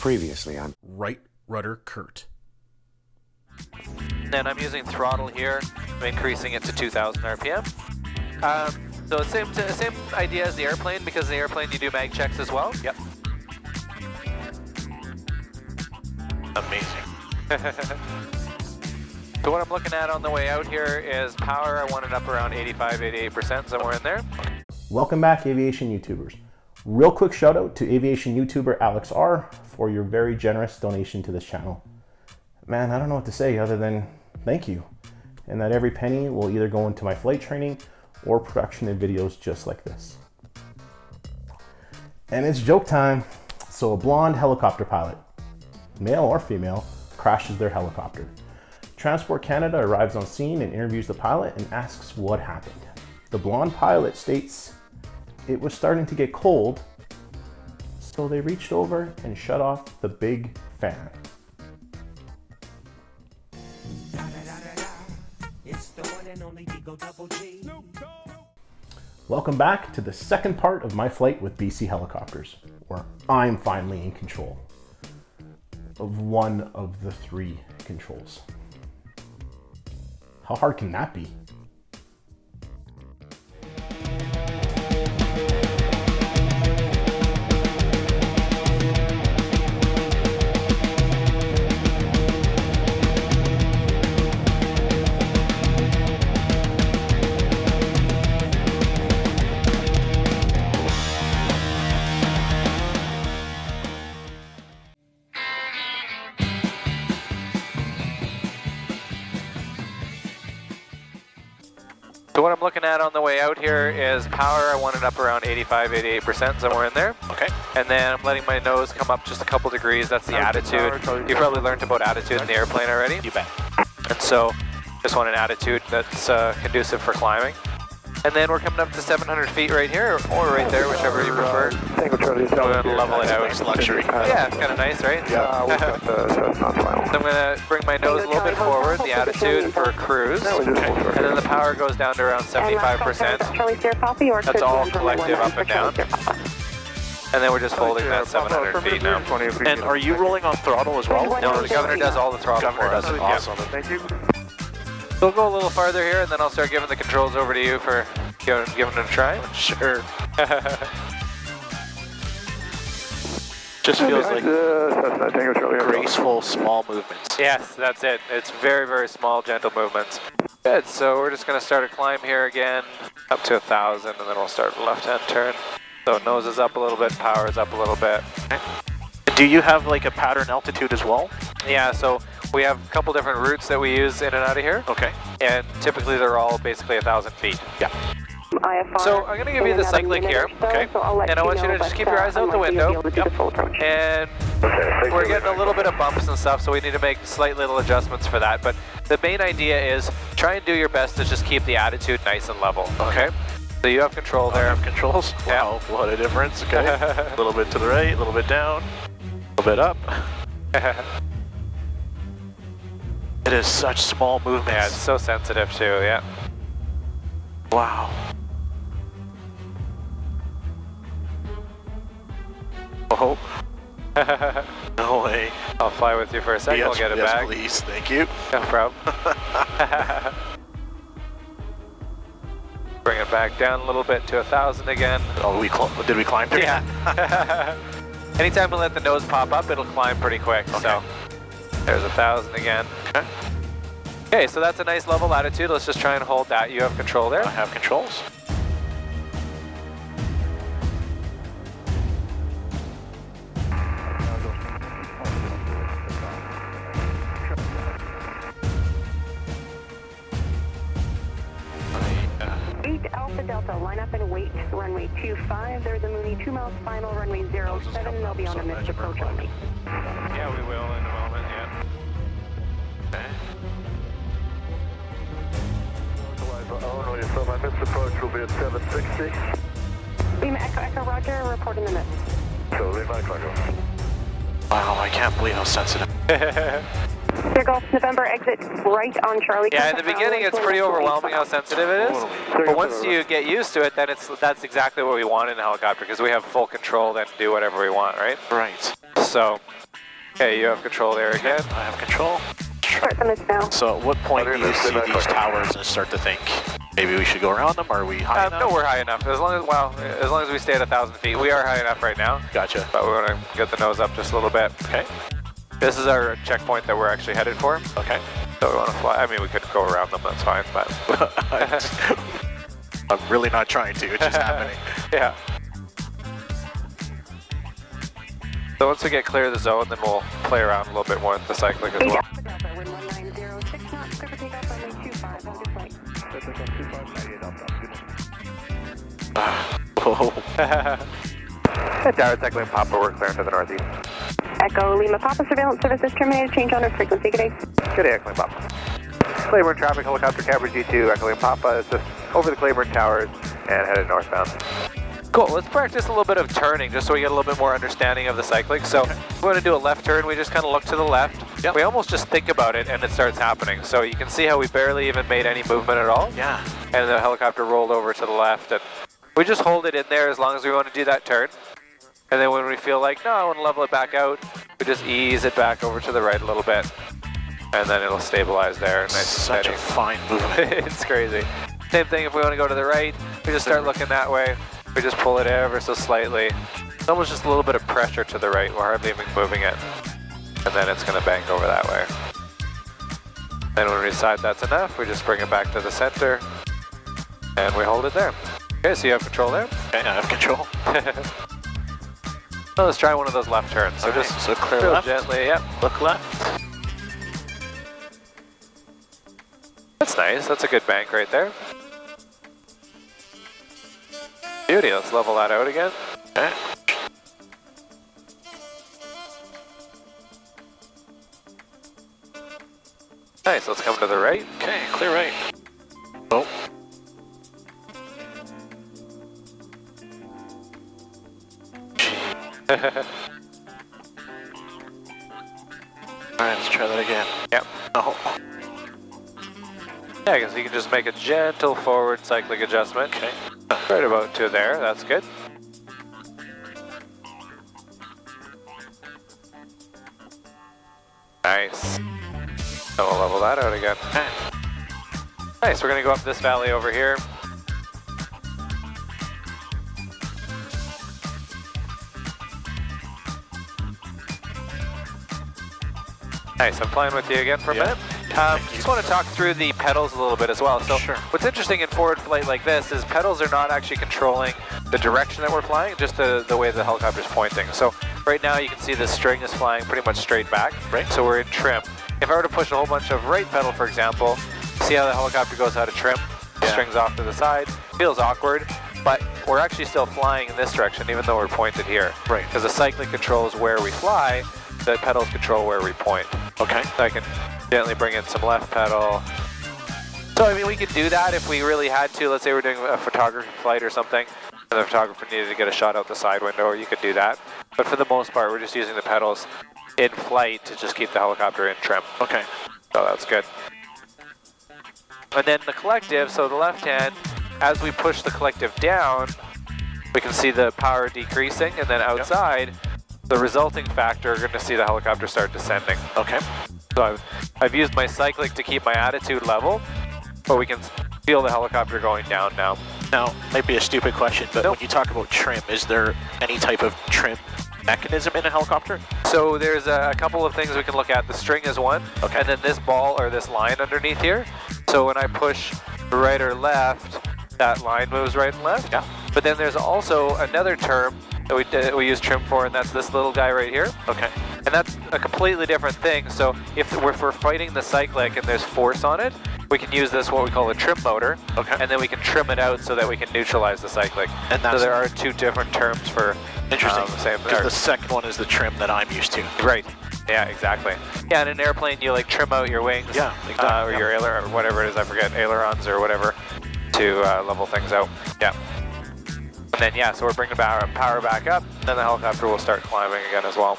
Previously on Right rudder Kurt. And I'm using throttle here. I'm increasing it to 2,000 RPM. So same idea as the airplane, because the airplane you do mag checks as well. Yep. Amazing. So what I'm looking at on the way out here is power. I want it up around 85-88%, somewhere in there. Welcome back, aviation YouTubers. Real quick shout out to aviation YouTuber Alex R for your very generous donation to this channel. Man, I don't know what to say other than thank you. And that every penny will either go into my flight training or production of videos just like this. And it's joke time. So a blonde helicopter pilot, male or female, crashes their helicopter. Transport Canada arrives on scene and interviews the pilot and asks what happened. The blonde pilot states it was starting to get cold, so they reached over and shut off the big fan. Welcome back to the second part of my flight with BC Helicopters, where I'm finally in control of one of the three controls. How hard can that be? So what I'm looking at on the way out here is power. I want it up around 85-88%, somewhere in there. Okay. And then I'm letting my nose come up just a couple degrees. That's the attitude. You probably learned about attitude in the airplane already. You bet. And so just want an attitude that's conducive for climbing. And then we're coming up to 700 feet right here, or right there, whichever you prefer. Tango Charlie, We're going to level it out. Nice luxury. Yeah, it's kind of nice, right? Yeah, we've got that's not final. So I'm going to bring my nose a little bit forward, the attitude for cruise. And then the power goes down to around 75%. That's all collective up and down. And then we're just holding that 700 feet now. And are you rolling on throttle as well? No, the governor does all the throttle for us. Awesome. Thank you. We'll go a little farther here, and then I'll start giving the controls over to you for giving it a try. Sure. Just feels like Tango Charlie. graceful, small movements. Yes, that's it. It's very, very small, gentle movements. Good, so we're just going to start a climb here again, up to 1,000, and then we'll start a left-hand turn. So nose is up a little bit, power is up a little bit. Okay. Do you have like a pattern altitude as well? Yeah, so we have a couple different routes that we use in and out of here. Okay. And typically they're all basically 1,000 feet. Yeah. So I'm going to give you the cyclic here, okay? And I want you to just keep your eyes out the window. And we're getting a little bit of bumps and stuff, so we need to make slight little adjustments for that. But the main idea is try and do your best to just keep the attitude nice and level, okay? So you have control there. I have controls. Wow, Yeah. what a difference. Okay. A little bit to the right, a little bit down, a little bit up. It is such small movements. Yeah, it's so sensitive too, yeah. Wow. Oh. No way. I'll fly with you for a second, Yes, we'll get it yes, back. please. Thank you. No problem. Bring it back down a little bit to 1,000 again. Oh, did we climb through? Yeah. Anytime we let the nose pop up, it'll climb pretty quick. Okay. So there's 1,000 again. Okay. Okay, so that's a nice level attitude. Let's just try and hold that. You have control there. I have controls. Alpha Delta, line up and wait, runway 25, there's a Mooney 2 miles final, runway 07, they'll be on a missed approach only. Yeah, we will in a moment, yeah. Illinois, so my missed approach will be at 760. Lima Echo Roger, report in the miss. So Lima Echo. Wow, I can't believe how sensitive. Clear Golf, November, exit right on Charlie. Yeah, in the beginning it's pretty overwhelming how sensitive it is. But once you get used to it, then that's exactly what we want in a helicopter, because we have full control then to do whatever we want, right? Right. So Okay, you have control there again. I have control. Start on this now. So at what point do you see these towers and start to think, maybe we should go around them? Are we high enough? No, we're high enough. As long as we stay at 1,000 feet. We are high enough right now. Gotcha. But we want to get the nose up just a little bit. Okay. This is our checkpoint that we're actually headed for. Okay. So we want to fly. I mean, we could go around them, that's fine, but... I'm really not trying to, it's just happening. Yeah. So once we get clear of the zone, then we'll play around a little bit more with the cyclic as well. Alpha Delta, wind 1906 knots, clear for takeoff, runway 25, on flight. Whoa. Tower cycling Papa, we're clearing to the northeast. Echo Lima Papa, surveillance services terminated, change on frequency, good day. Good day, Echo Lima Papa. Claiborne traffic, helicopter Cabra G2, Echo Lima Papa is just over the Claiborne Towers and headed northbound. Cool, let's practice a little bit of turning just so we get a little bit more understanding of the cyclic. So if we want to do a left turn, we just kind of look to the left. Yep. We almost just think about it and it starts happening. So you can see how we barely even made any movement at all. Yeah. And the helicopter rolled over to the left. And we just hold it in there as long as we want to do that turn. And then when we feel like, no, I want to level it back out, we just ease it back over to the right a little bit. And then it'll stabilize there. Nice and Such steady. a fine movement. It's crazy. Same thing if we want to go to the right, we just start looking that way. We just pull it ever so slightly. It's almost just a little bit of pressure to the right. We're hardly even moving it. And then it's going to bank over that way. Then when we decide that's enough, we just bring it back to the center. And we hold it there. Okay, so you have control there? Okay, I have control. So let's try one of those left turns. So just so clear real left. gently, yep. Look left. That's nice. That's a good bank right there. Beauty. Let's level that out again. Okay. Nice. Let's come to the right. Okay, clear right. Oh. Alright, let's try that again. Yep. Oh. Yeah, because you can just make a gentle forward cyclic adjustment. Okay. Right about to there. That's good. Nice. And we'll level that out again. Okay. Nice. We're going to go up this valley over here. Nice, I'm flying with you again for a minute. Just want to talk through the pedals a little bit as well. So Sure. what's interesting in forward flight like this is pedals are not actually controlling the direction that we're flying, just the way the helicopter's pointing. So right now you can see the string is flying pretty much straight back. Right. So we're in trim. If I were to push a whole bunch of right pedal, for example, see how the helicopter goes out of trim? Yeah. Strings off to the side. Feels awkward, but we're actually still flying in this direction even though we're pointed here. Right. Because the cyclic controls where we fly, the pedals control where we point. Okay. So I can gently bring in some left pedal. So I mean, we could do that if we really had to. Let's say we're doing a photography flight or something, and the photographer needed to get a shot out the side window, you could do that. But for the most part, we're just using the pedals in flight to just keep the helicopter in trim. Okay. So that's good. And then the collective, so the left hand, as we push the collective down, we can see the power decreasing, and then outside, the resulting factor, we're going to see the helicopter start descending. Okay. So I've used my cyclic to keep my attitude level, but we can feel the helicopter going down now. Now, might be a stupid question, but Nope. when you talk about trim, is there any type of trim mechanism in a helicopter? So there's a couple of things we can look at. The string is one, Okay. and then this ball or this line underneath here. So when I push right or left, that line moves right and left. Yeah. But then there's also another term that we use trim for, and that's this little guy right here. Okay. And that's a completely different thing. So if we're fighting the cyclic and there's force on it, we can use this, what we call a trim motor. Okay. And then we can trim it out so that we can neutralize the cyclic. And So that's there are two different terms for interesting. the same. Because the second one is the trim that I'm used to. Right. Yeah, exactly. Yeah, in an airplane, you like trim out your wings. Yeah, exactly. Or your aileron, or whatever it is, I forget, ailerons or whatever, to level things out. Yeah. And then, yeah, so we're bringing power back up, then the helicopter will start climbing again as well.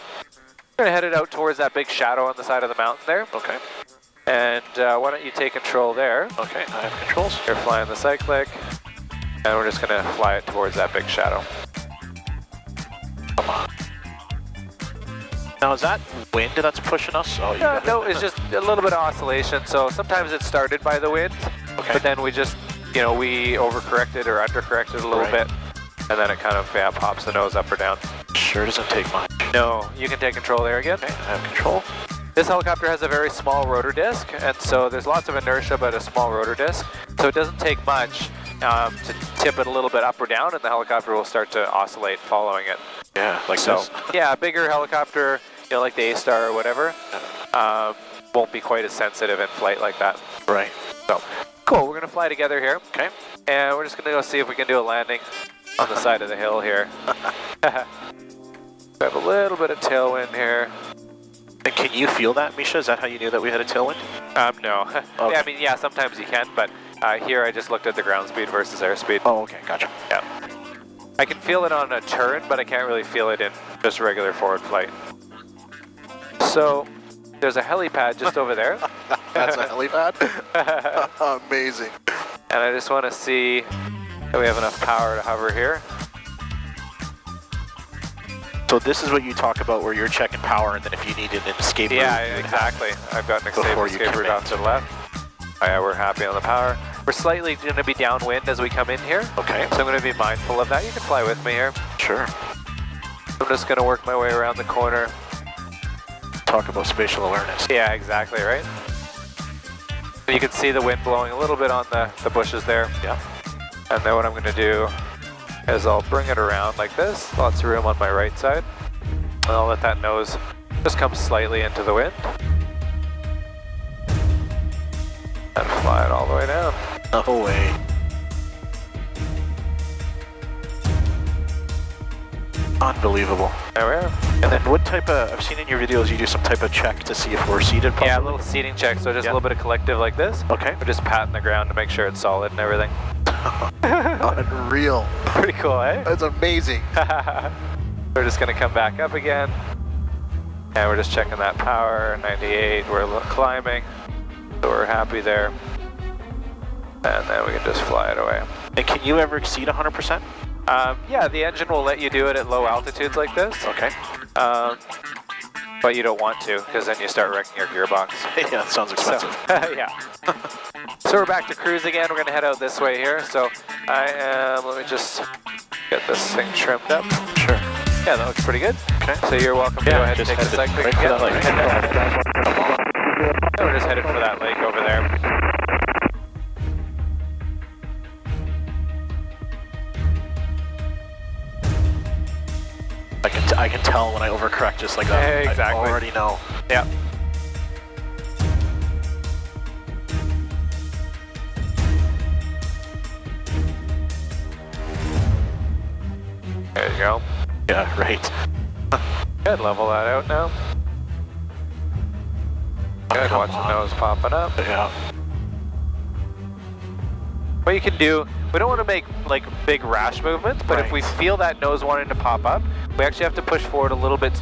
We're going to head it out towards that big shadow on the side of the mountain there. Okay. And why don't you take control there? Okay, I have controls. You're flying the cyclic, and we're just going to fly it towards that big shadow. Come on. Now is that wind that's pushing us? Oh, you got No, it's just a little bit of oscillation. So sometimes it's started by the wind, but then we just, we overcorrected or undercorrected a little bit, and then it kind of pops the nose up or down. Sure doesn't take much. No, you can take control there again. Okay, I have control. This helicopter has a very small rotor disc, and so there's lots of inertia but a small rotor disc, so it doesn't take much to tip it a little bit up or down, and the helicopter will start to oscillate following it. Yeah, like this. Yeah, a bigger helicopter, like the A-Star or whatever, won't be quite as sensitive in flight like that. Right. So, cool, we're going to fly together here. Okay. And we're just going to go see if we can do a landing on the side of the hill here. We have a little bit of tailwind here. And can you feel that, Misha? Is that how you knew that we had a tailwind? No. Okay. Yeah, I mean, yeah, sometimes you can, but here I just looked at the ground speed versus airspeed. Oh, okay, gotcha. Yeah. I can feel it on a turn, but I can't really feel it in just regular forward flight. So, there's a helipad just over there. That's a helipad? Amazing. And I just want to see that we have enough power to hover here. So this is what you talk about where you're checking power, and then if you needed an escape route. Yeah, exactly. I've got an escape route off to the left. Oh, yeah, we're happy on the power. We're slightly going to be downwind as we come in here. Okay. So I'm going to be mindful of that. You can fly with me here. Sure. I'm just going to work my way around the corner. Talk about spatial awareness. Yeah, exactly, right? You can see the wind blowing a little bit on the bushes there. Yeah. And then what I'm going to do is I'll bring it around like this. Lots of room on my right side. And I'll let that nose just come slightly into the wind. And fly it all the way down. No way. Unbelievable. There we are. And then what type of, I've seen in your videos you do some type of check to see if we're seated properly. Yeah, a little seating check, so just a little bit of collective like this. Okay. We're just patting the ground to make sure it's solid and everything. Unreal. Pretty cool, eh? That's amazing. We're just going to come back up again. And we're just checking that power, 98, we're climbing. So we're happy there. And then we can just fly it away. And can you ever exceed 100%? Yeah, the engine will let you do it at low altitudes like this. Okay. But you don't want to, because then you start wrecking your gearbox. Yeah, that sounds expensive. So, yeah. So we're back to cruise again. We're going to head out this way here. So let me just get this thing trimmed up. Sure. Yeah, that looks pretty good. Okay. So you're welcome to go ahead and take the cyclic right for again. that lake. We're just headed for that lake over there. I can tell when I overcorrect just like that. Yeah, exactly. I already know. Yeah. There you go. Yeah, right. Good, level that out now. Good, watch the nose popping up. Yeah. What you can do, we don't want to make like big rash movements, but if we feel that nose wanting to pop up, we actually have to push forward a little bit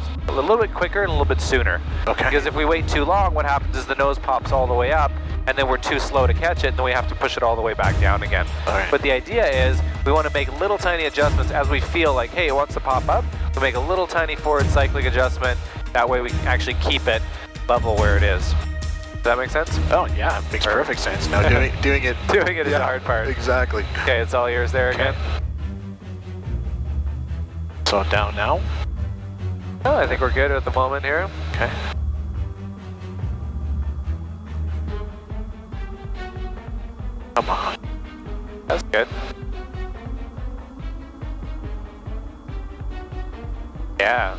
quicker and a little bit sooner. Okay. Because if we wait too long, what happens is the nose pops all the way up, and then we're too slow to catch it, and then we have to push it all the way back down again. All right. But the idea is we want to make little tiny adjustments as we feel like, hey, it wants to pop up. We make a little tiny forward cyclic adjustment. That way we can actually keep it level where it is. Does that make sense? Oh yeah, it makes perfect sense. Now doing it Doing it is the hard part. Exactly. Okay, it's all yours there again. So down now. Oh, I think we're good at the moment here. Okay. Come on. That's good. Yeah.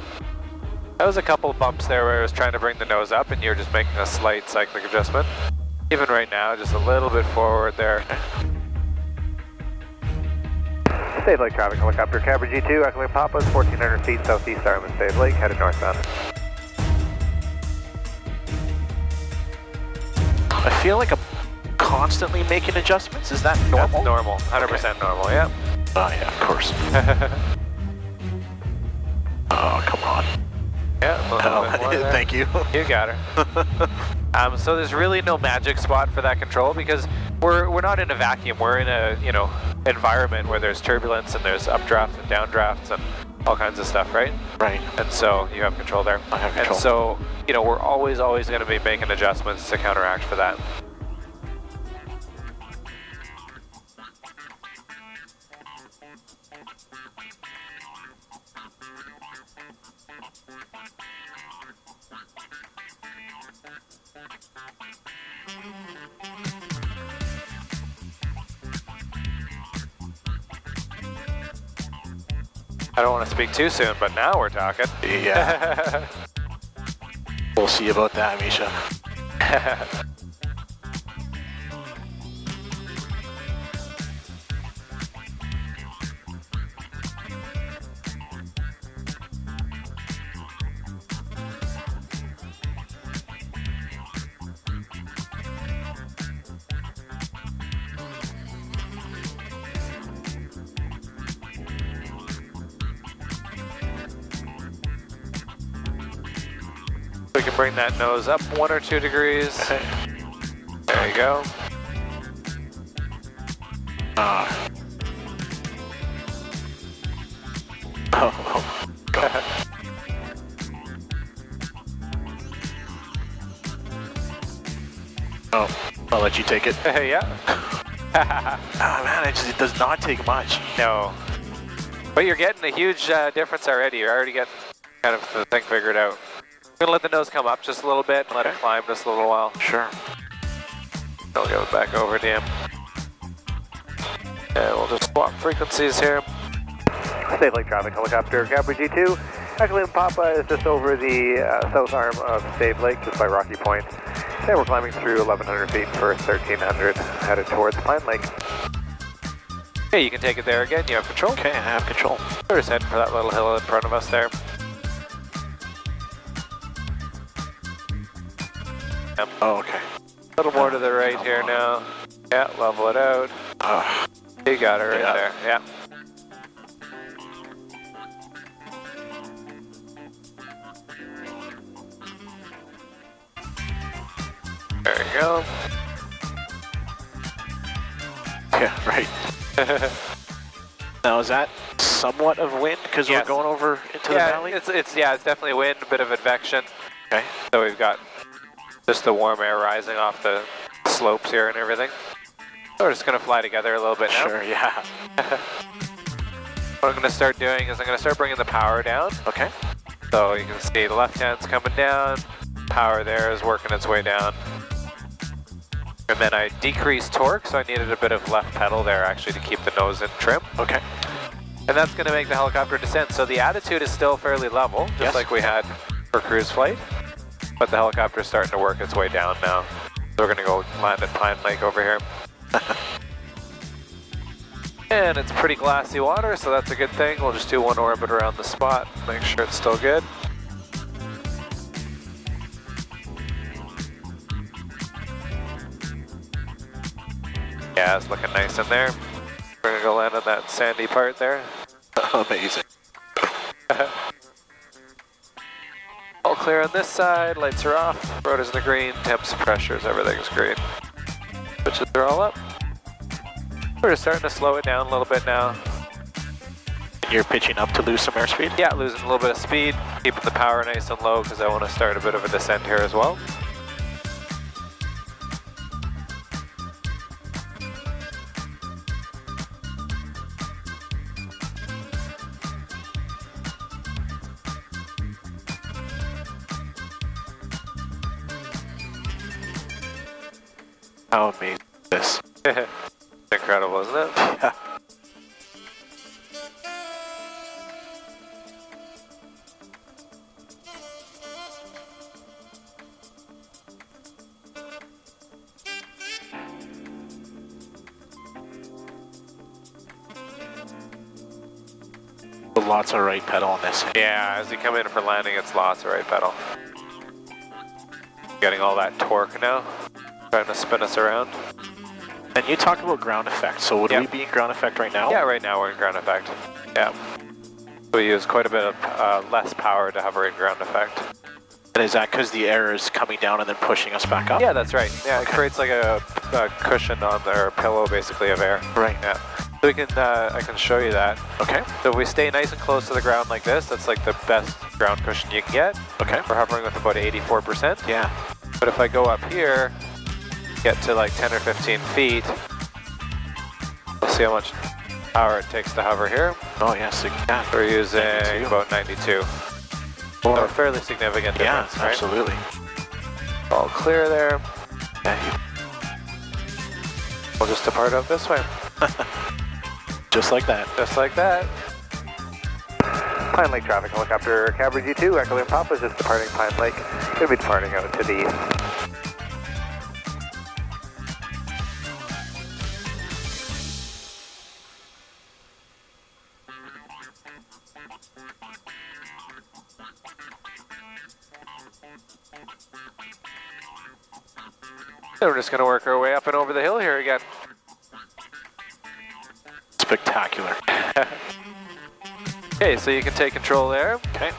That was a couple bumps there where I was trying to bring the nose up and you're just making a slight cyclic adjustment. Even right now, just a little bit forward there. Save Lake traffic helicopter, Cabra G2, echoing Papa's 1,400 feet southeast Arlen Save Lake, headed northbound. I feel like I'm constantly making adjustments. Is that normal? That's normal, 100% normal, yeah. Oh yeah, of course. Oh, come on. Yeah, a little bit more there. Thank you. You got her. So there's really no magic spot for that control because we're not in a vacuum. We're in a environment where there's turbulence and there's updrafts and downdrafts and all kinds of stuff, right? Right. And so you have control there. I have control. And so, you know, we're always going to be making adjustments to counteract for that. I don't want to speak too soon, but now we're talking. Yeah. We'll see about that, Misha. We can bring that nose up 1 or 2 degrees. Okay. There you go. Oh. Go. Oh, I'll let you take it. Yeah. Oh man, it does not take much. No. But you're getting a huge difference already. You're already getting kind of the thing figured out. I'm gonna let the nose come up just a little bit and let it climb just a little while. Sure. I'll give it back over to him. And we'll just swap frequencies here. CYCLIC traffic helicopter, Capri G2. Actually, Papa is just over the south arm of CYCLIC, just by Rocky Point. And we're climbing through 1,100 feet for 1,300, headed towards Pine Lake. Okay, you can take it there again. You have control. Okay, I have control. We're just heading for that little hill in front of us there. Yep. Oh, okay. A little more to the right here now. Yeah, level it out. You got it right there. Yeah. There you go. Yeah, right. Now is that somewhat of wind because Yes. we're going over into the Yeah, valley? it's definitely wind, a bit of advection. Okay. So we've got just the warm air rising off the slopes here and everything. So we're just gonna fly together a little bit now. Sure, yeah. What I'm gonna start doing is I'm gonna start bringing the power down. Okay. So you can see the left hand's coming down, power there is working its way down. And then I decreased torque, so I needed a bit of left pedal there actually to keep the nose in trim. Okay. And that's gonna make the helicopter descend. So the attitude is still fairly level, just Yes. like we had for cruise flight. But the helicopter's starting to work its way down now. So we're gonna go land at Pine Lake over here. And it's pretty glassy water, so that's a good thing. We'll just do one orbit around the spot, make sure it's still good. Yeah, it's looking nice in there. We're gonna go land on that sandy part there. Amazing. All clear on this side, lights are off, rotors in the green, temps, pressures, everything's green. Switches are all up. We're just starting to slow it down a little bit now. You're pitching up to lose some airspeed? Yeah, losing a little bit of speed, keeping the power nice and low because I want to start a bit of a descent here as well. How amazing is this? Incredible, isn't it? Yeah. Lots of right pedal on this. Yeah, as you come in for landing, it's lots of right pedal. Getting all that torque now, trying to spin us around. And you talk about ground effect, so would we be in ground effect right now? Yeah, right now we're in ground effect. Yeah. We use quite a bit of less power to hover in ground effect. And is that because the air is coming down and then pushing us back up? Yeah, that's right. Yeah, it creates like a cushion on their pillow, basically, of air. Right. Yeah. So we can, I can show you that. Okay. So if we stay nice and close to the ground like this, that's like the best ground cushion you can get. Okay. We're hovering with about 84%. Yeah. But if I go up here, get to like 10 or 15 feet, we'll see how much power it takes to hover here. Oh, yes, you can. We're using 92. about 92. So a fairly significant difference, Yeah, right? absolutely. All clear there. Yeah, We'll just depart out this way. just like that. Just like that. Pine Lake traffic helicopter, Cabri G2, Echo Lima Papa is just departing Pine Lake. Going to be departing out to the east. And we're just going to work our way up and over the hill here again. Spectacular. Okay, so you can take control there. Okay.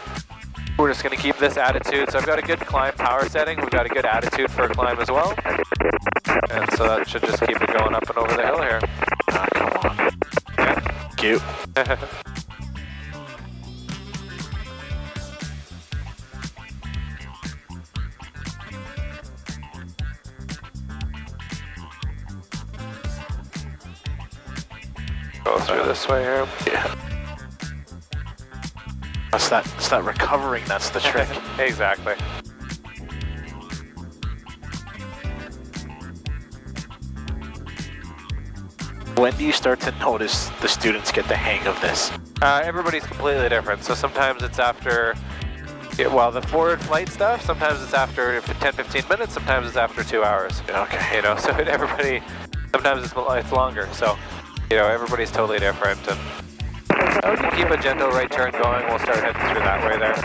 We're just going to keep this attitude. So I've got a good climb power setting. We've got a good attitude for a climb as well. And so that should just keep it going up and over the hill here. Come on. Yeah. Cute. Go through this way here. Yeah. It's that recovering that's the trick. Exactly. When do you start to notice the students get the hang of this? Everybody's completely different. So sometimes it's after, well, the forward flight stuff, sometimes it's after 10-15 minutes, sometimes it's after 2 hours. Okay. You know, so everybody, sometimes it's longer. So, you know, everybody's totally different. And we can keep a gentle right turn going. We'll start heading through that way there.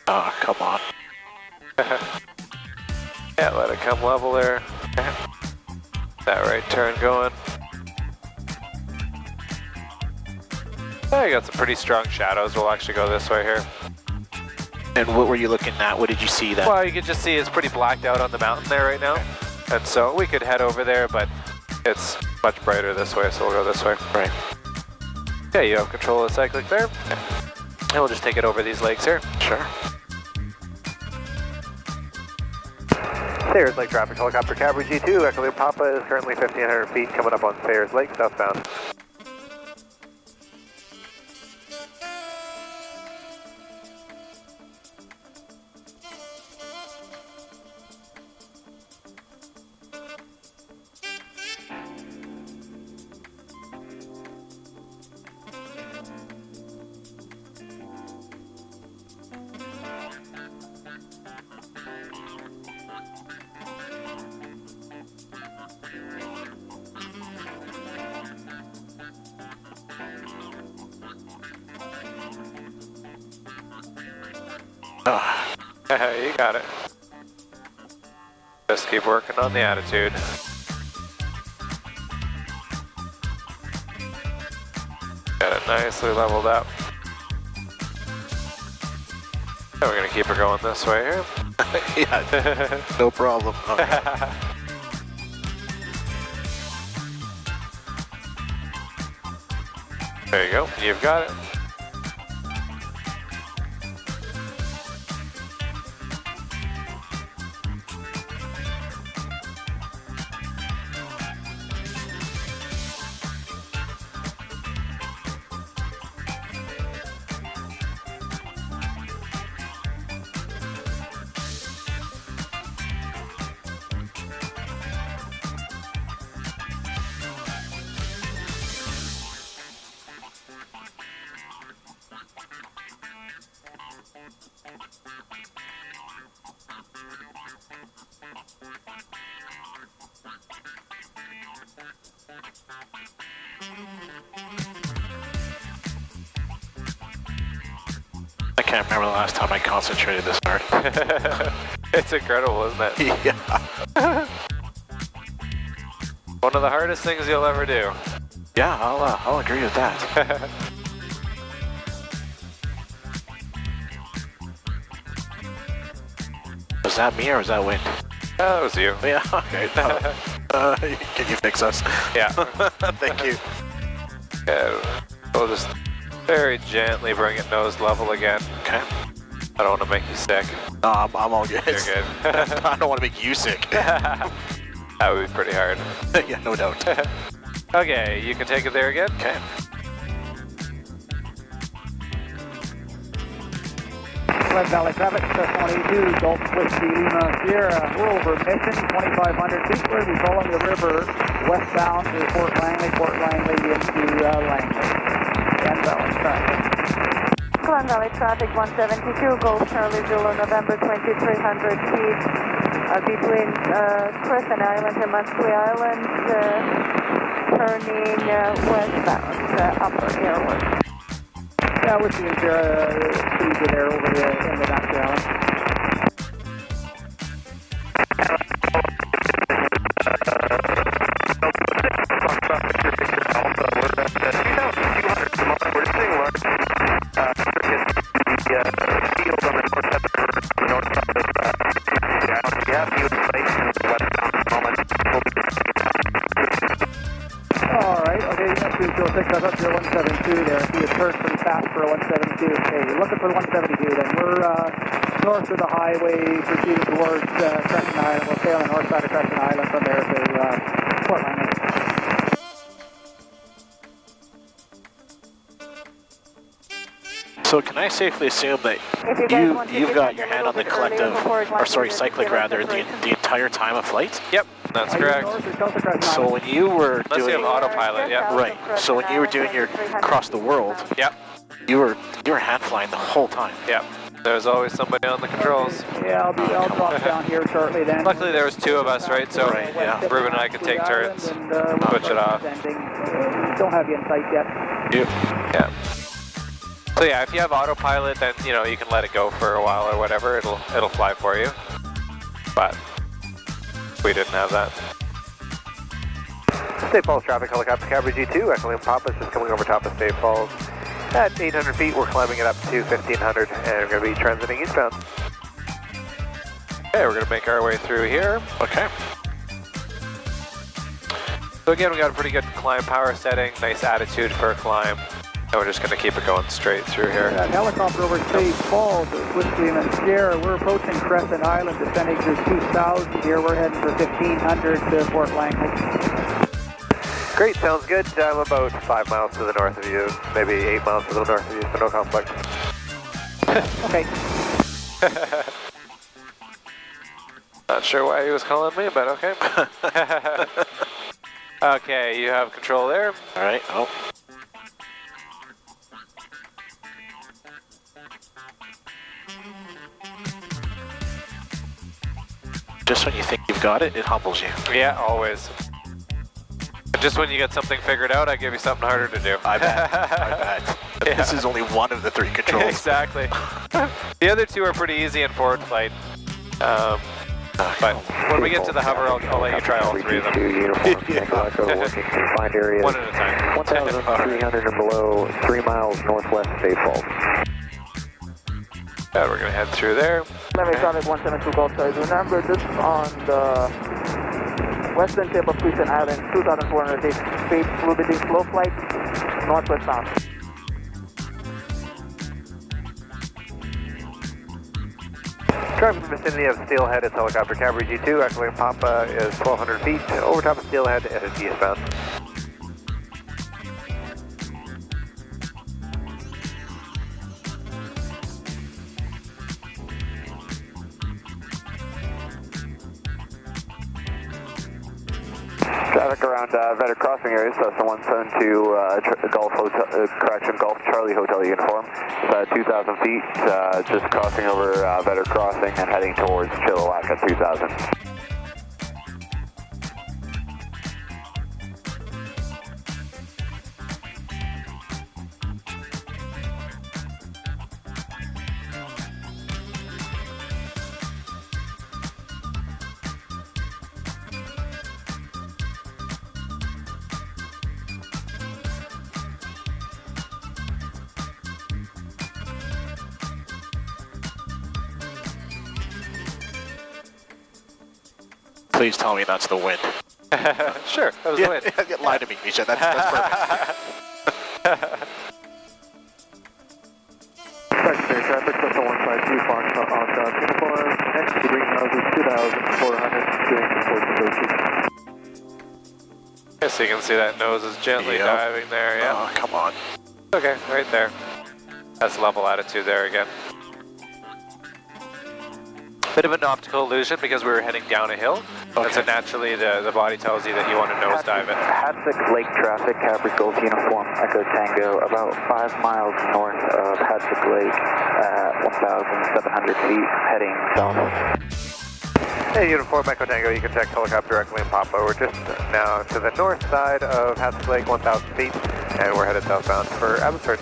Oh, come on. Yeah, let it come level there. That right turn going. I got some pretty strong shadows. We'll actually go this way here. And what were you looking at? What did you see then? Well, you can just see it's pretty blacked out on the mountain there right now. And so we could head over there, but it's much brighter this way, so we'll go this way. Right. Okay, you have control of the cyclic there. And we'll just take it over these lakes here. Sure. Sayers Lake traffic helicopter, Cabri G2, Echo Lima Papa is currently 1,500 feet coming up on Sayers Lake southbound. Oh, You got it. Just keep working on the attitude. Got it nicely leveled up. And we're going to keep her going this way here. yeah. No problem. Okay. There you go. You've got it. I can't remember the last time I concentrated this hard. It's incredible, isn't it? Yeah. One of the hardest things you'll ever do. Yeah, I'll agree with that. Was that me or was that wind? That was you. Yeah, okay. Can you fix us? Yeah. Thank you. Okay. We'll just very gently bring it nose level again. Okay. I don't want to make you sick. I'm all good. You're good. I don't want to make you sick. That would be pretty hard. Yeah, no doubt. Okay, you can take it there again. Okay. Glen Valley traffic, 182, Gulf Whiskey Lima Sierra. We're over mission, 2,500 feet. We're going to be following the river westbound to Fort Langley into Langley. Glen Valley traffic. Glen Valley traffic 172, Golf Charlie Zulu, November 2300 feet between Crescent Island and Musqueam Island, turning westbound, upper airway. Yeah, we're seeing pretty good air over the end of that island. Up here 172 there. He had turned pretty fast for a 172. Okay, you're looking for the 172 then. We're north of the highway, proceeding towards Crescent Island. We'll sail on the north side of Crescent Island from there to Fort Langley. So can I safely assume that you've got your hand on the collective, or sorry, cyclic rather, the entire time of flight? Yep, that's correct. So when you were Unless you have autopilot, yeah. Right. So when you were doing your across the world, Yep, you were hand flying the whole time. yep. There's always somebody on the controls. Yeah, I'll drop down here shortly then. Luckily there was two of us, right? So Right, yeah. Ruben and I could take turns, switch it off. Don't have you in sight yet. Yeah. So yeah, if you have autopilot, then you know you can let it go for a while or whatever. It'll fly for you. But we didn't have that. State Falls traffic, helicopter Cabri G2, Echo Lima Papa is just coming over top of State Falls. At 800 feet, we're climbing it up to 1,500, and we're going to be transiting eastbound. Okay, we're going to make our way through here. Okay. So again, we got a pretty good climb power setting, nice attitude for a climb. And we're just going to keep it going straight through here. That helicopter over State Falls, Whiskey and Sierra. We're approaching Crescent Island, descending through 2,000 here. We're heading for 1,500 to Fort Langley. Great, sounds good. I'm about 5 miles to the north of you, maybe 8 miles to the north of you, so no conflict. Okay. Not sure why he was calling me, but okay. Okay, you have control there. All right. Oh. Just when you think you've got it, it humbles you. Yeah, always. Just when you get something figured out, I give you something harder to do. I bet. I bet. Yeah. This is only one of the three controls. Exactly. The other two are pretty easy in forward flight. But when we get to the hover, I'll let you try all three of them. Find areas. One at a time. 1,300 and below, 3 miles northwest of State Falls. Yeah, we're going to head through there. Let me traffic 172 Gulf Charlie. Remember, this is on the western tip of Crescent Island, 2,400 feet. We'll be doing slow flight, northwest bound. Driving in the vicinity of Steelhead is helicopter Cabri G2, Echo Lima Papa is 1,200 feet, over top of Steelhead, headed eastbound. Traffic around Vedder Crossing area, so 172 Golf Charlie Hotel uniform. It's 2,000 feet, just crossing over Vedder Crossing and heading towards Chilliwack at 2,000. Please tell me that's the wind. Sure, that was the wind. Lie to me, Misha. That's perfect. Secondary traffic, Cessna 152, Foxtrot, Oscar, uniform. Next to greenhouses, 2,400, doing 1402. So you can see that nose is gently diving there, yeah. Oh, come on. Okay, right there. That's level attitude there again. Bit of an optical illusion because we were heading down a hill. Okay. And so naturally the body tells you that you want to nosedive it. Hadsick Lake traffic, Capri Golf uniform, Echo Tango, about 5 miles north of Hadsick Lake at 1,700 feet, heading downhill. Hey, Uniform Echo Tango, you can check helicopter directly in Papa. We're just now to the north side of Hadsick Lake, 1,000 feet, and we're headed southbound for Abbotsford.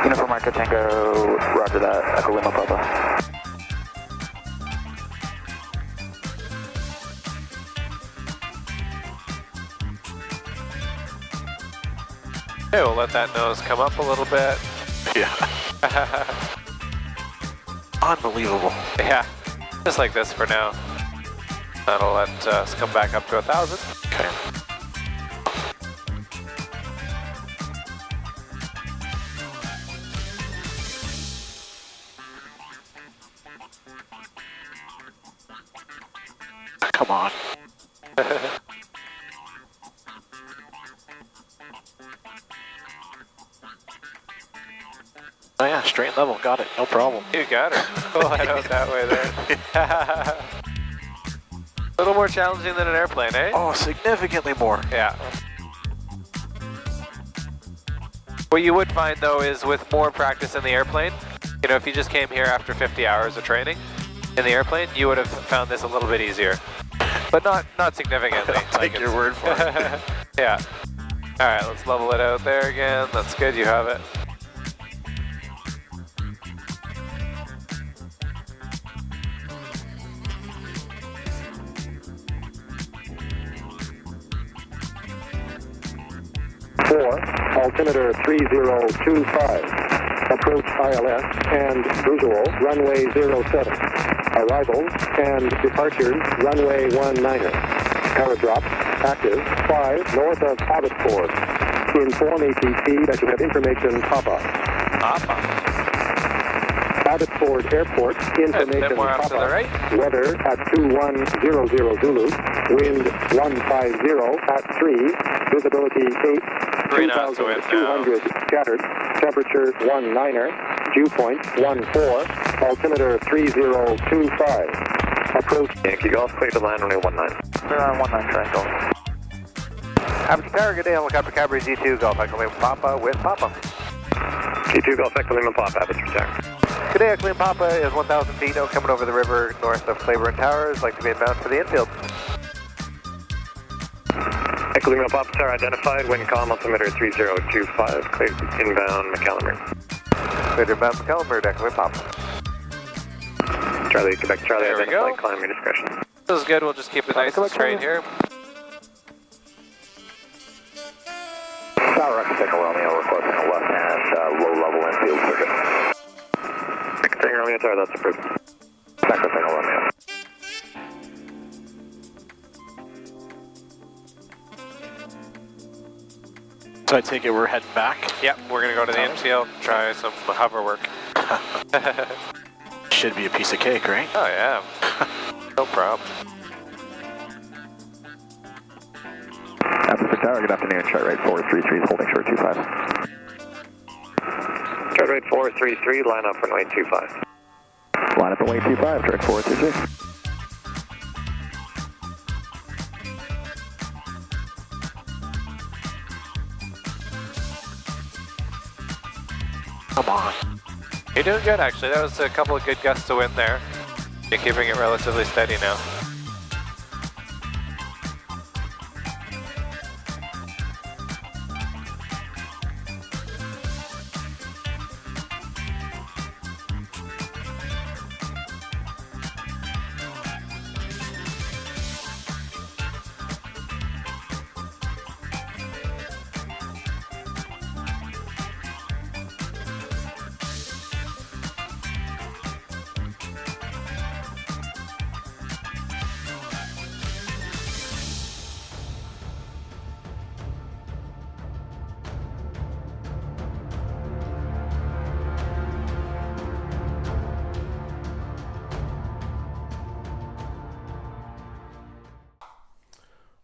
Uniform Echo Tango, roger that, Echo Lima Papa. Okay, we'll let that nose come up a little bit. Yeah. Unbelievable. Yeah, just like this for now. That'll let us come back up to 1,000. Okay. Come on. Oh yeah, straight level, got it, no problem. You got her. We'll head out that way there. A little more challenging than an airplane, eh? Oh, significantly more. Yeah. What you would find though is with more practice in the airplane, you know, if you just came here after 50 hours of training in the airplane, you would have found this a little bit easier. But not significantly. I'll take your word for it. Yeah. Alright, let's level it out there again. That's good, you have it. Altimeter 3025, approach ILS and visual runway 07, arrivals and departures runway 19er, aerodrop active 5 north of Abbotsford, inform ATC that you have information Papa. Abbotsford Airport, information Papa, to the right. weather at 2100 Zulu, wind 150 at 3, visibility 8, 2,200 scattered, temperature 19er, dew point 14, altimeter 3025. Approach Yankee Golf, clear to land runway 19. Clear on 19 triangle. Abbotsford Tower, good day, helicopter Cabri G2 Golf Echo Lima Papa with Papa. G2 Golf Echo Lima Papa, Abbotsford Tower. Good day, Echo Lima Papa is 1,000 feet, coming over the river north of Claiborne Towers, like to be inbound for the infield. Echo Lima Papa Tower identified, wind calm, altimeter 3025, clear inbound McCallummer. Clear to inbound McCallummer, Echo Lima Papa. Charlie, Quebec Charlie, There we identified, go. climb your discretion. This is good, we'll just keep it nice and straight here. Tower Echo Tango Romeo requesting a left-hand low-level infield circuit. Echo Tango Romeo Tower, that's approved. Echo Tango Romeo. So I take it we're heading back? Yep, we're gonna go to the infield, try some hover work. Should be a piece of cake, right? Oh yeah, no problem. Abbotsford Tower, good afternoon, chart rate 433 is holding short 25. Chart rate 433, line up runway 25. Line up runway 25, chart 433. Come on. You're doing good actually, that was a couple of good gusts of wind there. You're keeping it relatively steady now.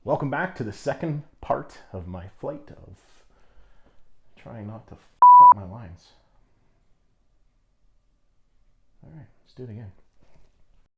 Welcome back to the second part of my flight of trying not to f up my lines. All right, let's do it again.